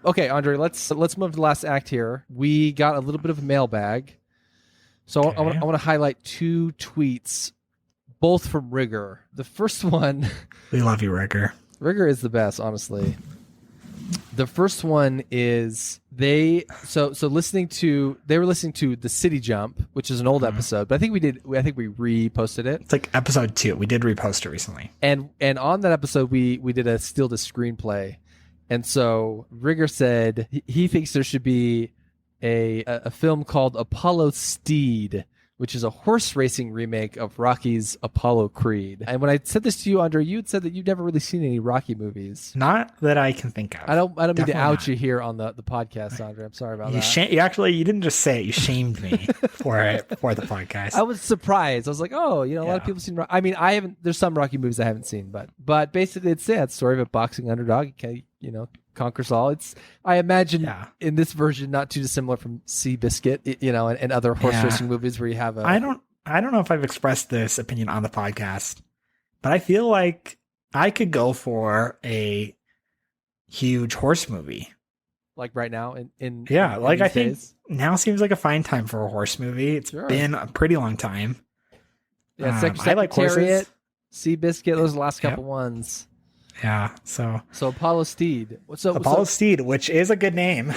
Okay, Andre, let's move to the last act here. We got a little bit of a mailbag. So Okay. I want to highlight 2 tweets, both from Rigor. The first one, We love you, Rigor. Rigor is the best, honestly. The first one is they were listening to the City Jump, which is an old episode, but I think we reposted it. It's like episode 2. We did repost it recently. And on that episode we did a still to screenplay. And so Rigor said he thinks there should be a film called Apollo Steed, which is a horse racing remake of Rocky's Apollo Creed. And when I said this to you, Andre, you had said that you've never really seen any Rocky movies. Not that I can think of. I don't mean to out not. you here on the podcast, Andre. I'm sorry about that. You didn't just say it. You shamed me for the podcast. I was surprised. I was like, oh, a lot of people seen. I mean, I haven't. There's some Rocky movies I haven't seen, but basically, it's the story of a boxing underdog. Conquers all. I imagine in this version not too dissimilar from Seabiscuit, and other horse racing movies where you have I don't know if I've expressed this opinion on the podcast, but I feel like I could go for a huge horse movie. Like right now I think days. Now seems like a fine time for a horse movie. It's been a pretty long time. Yeah, I like horses. Seabiscuit, those are the last couple ones. Yeah, so Apollo Steed. Apollo Steed, which is a good name.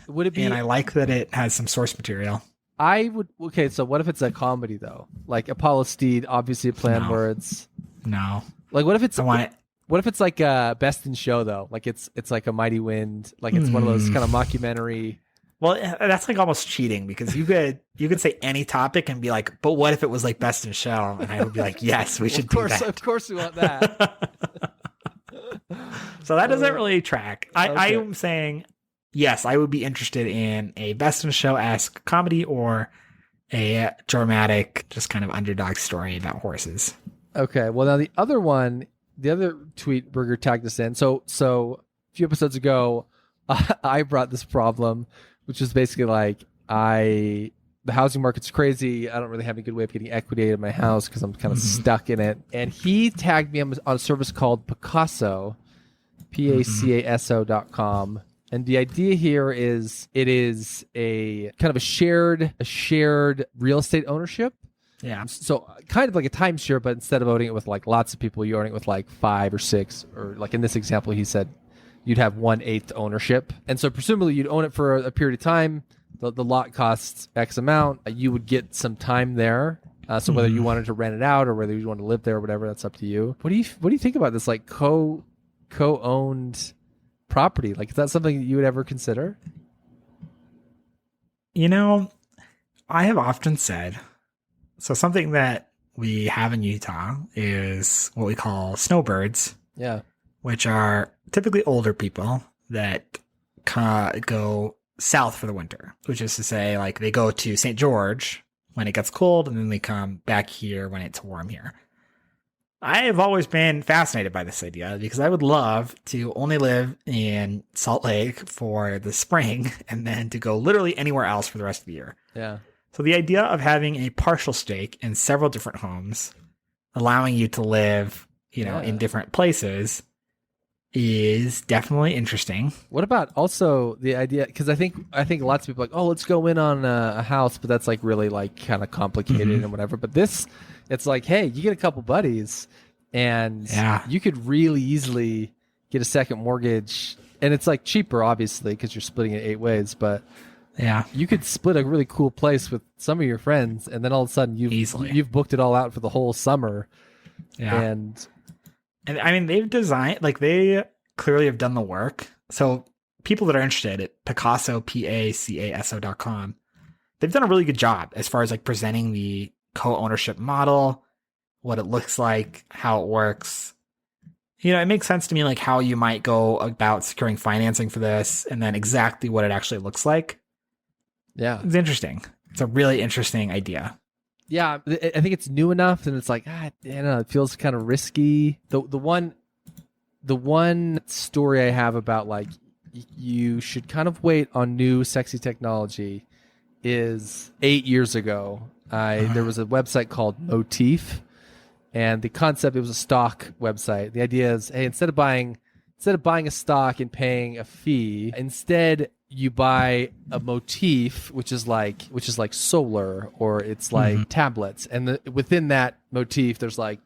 Would it be? And I like that it has some source material. I would. Okay, so what if it's a comedy though? Like Apollo Steed, obviously a play on words. No. Like what if it's? I want it. What if it's like Best in Show though? Like it's like a Mighty Wind. Like it's one of those kind of mockumentary. Well, that's like almost cheating because you could say any topic and be like, but what if it was like Best in Show? And I would be like, yes, we should do that. Of course, we want that. So that doesn't really track. I am saying, yes, I would be interested in a Best in Show-esque comedy or a dramatic, just kind of underdog story about horses. Okay. Well, now the other tweet Burger tagged us in. So a few episodes ago, I brought this problem, which is basically like the housing market's crazy. I don't really have any good way of getting equity out of my house because I'm kind of stuck in it. And he tagged me on a service called Pacaso, Pacaso.com. And the idea here is it is a kind of a shared real estate ownership. Yeah. So kind of like a timeshare, but instead of owning it with like lots of people, you own it with like 5 or 6, or like in this example, he said you'd have 1/8 ownership. And so presumably you'd own it for a period of time. The lot costs X amount. You would get some time there. So whether you wanted to rent it out or whether you want to live there or whatever, that's up to you. What do you think about this like co-owned property? Like, is that something that you would ever consider? I have often said, so something that we have in Utah is what we call snowbirds. Yeah. Which are typically older people that go south for the winter, which is to say, like, they go to St. George when it gets cold and then they come back here when it's warm here. I have always been fascinated by this idea because I would love to only live in Salt Lake for the spring and then to go literally anywhere else for the rest of the year. Yeah. So the idea of having a partial stake in several different homes, allowing you to live, in different places, is definitely interesting. What about also the idea? Because I think lots of people are like, oh, let's go in on a house, but that's like really like kind of complicated and whatever. But this, it's like, hey, you get a couple buddies, and you could really easily get a second mortgage, and it's like cheaper, obviously, because you're splitting it 8 ways. But you could split a really cool place with some of your friends, and then all of a sudden you've booked it all out for the whole summer. Yeah. And I mean, they've designed, like, they clearly have done the work. So people that are interested at Pacaso, Pacaso.com, they've done a really good job as far as like presenting the co-ownership model, what it looks like, how it works. It makes sense to me, like how you might go about securing financing for this and then exactly what it actually looks like. Yeah. It's interesting. It's a really interesting idea. Yeah, I think it's new enough, and it's like, I don't know, it feels kind of risky. The one story I have about like you should kind of wait on new sexy technology is 8 years ago. There was a website called Motif, and the concept, it was a stock website. The idea is, hey, instead of buying instead of buying a stock and paying a fee, instead you buy a motif, which is like solar, or it's like tablets, and within that motif, there's like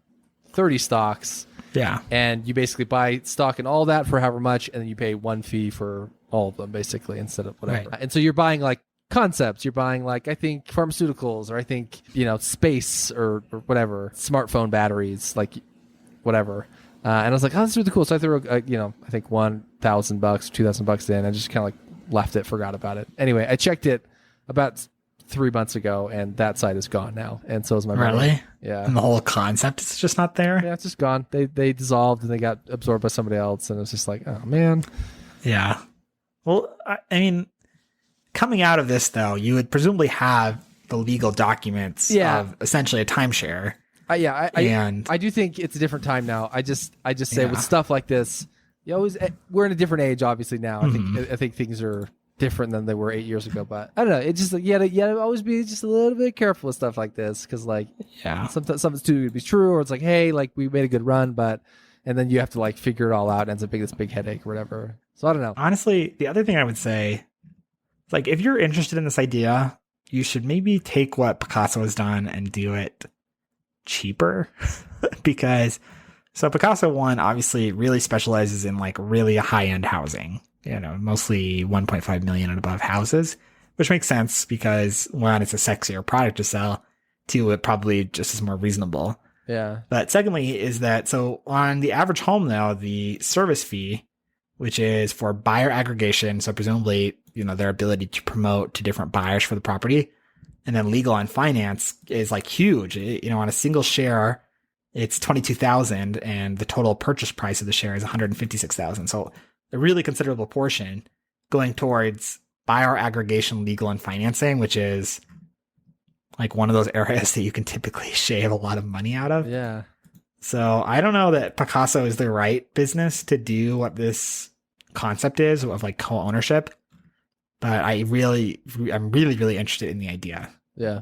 30 stocks. Yeah. And you basically buy stock in all that for however much, and then you pay one fee for all of them, basically, instead of whatever. Right. And so you're buying like concepts. You're buying like, I think, pharmaceuticals, or I think, space, or whatever, smartphone batteries, like whatever. And I was like, oh, that's really cool. So I threw, I think $1,000, $2,000 in. I just kind of like left it, forgot about it. Anyway, I checked it about 3 months ago, and that site is gone now, and so is my money. Really? Yeah. And the whole concept is just not there? Yeah, it's just gone. They dissolved, and they got absorbed by somebody else, and it was just like, oh, man. Yeah. Well, I mean, coming out of this, though, you would presumably have the legal documents of essentially a timeshare. I do think it's a different time now. I just say with stuff like this, we're in a different age, obviously, now. I think things are different than they were 8 years ago, but I don't know. It's just like, you gotta always be just a little bit careful with stuff like this, because like, sometimes something's too good to be true, or it's like, hey, like we made a good run, and then you have to like figure it all out, and ends up being this big headache or whatever. So I don't know. Honestly, the other thing I would say is, like, if you're interested in this idea, you should maybe take what Pacaso has done and do it cheaper. Because Pacaso, one, obviously really specializes in like really high-end housing, mostly 1.5 million and above houses, which makes sense because, one, it's a sexier product to sell. Two, it probably just is more reasonable. Yeah. But secondly is that, so on the average home now, the service fee, which is for buyer aggregation, so presumably, their ability to promote to different buyers for the property, and then legal and finance is like huge. On a single share, it's 22,000, and the total purchase price of the share is 156,000. So a really considerable portion going towards buyer aggregation, legal, and financing, which is like one of those areas that you can typically shave a lot of money out of. Yeah. So I don't know that Pacaso is the right business to do what this concept is of like co-ownership, but I'm really, really interested in the idea. Yeah.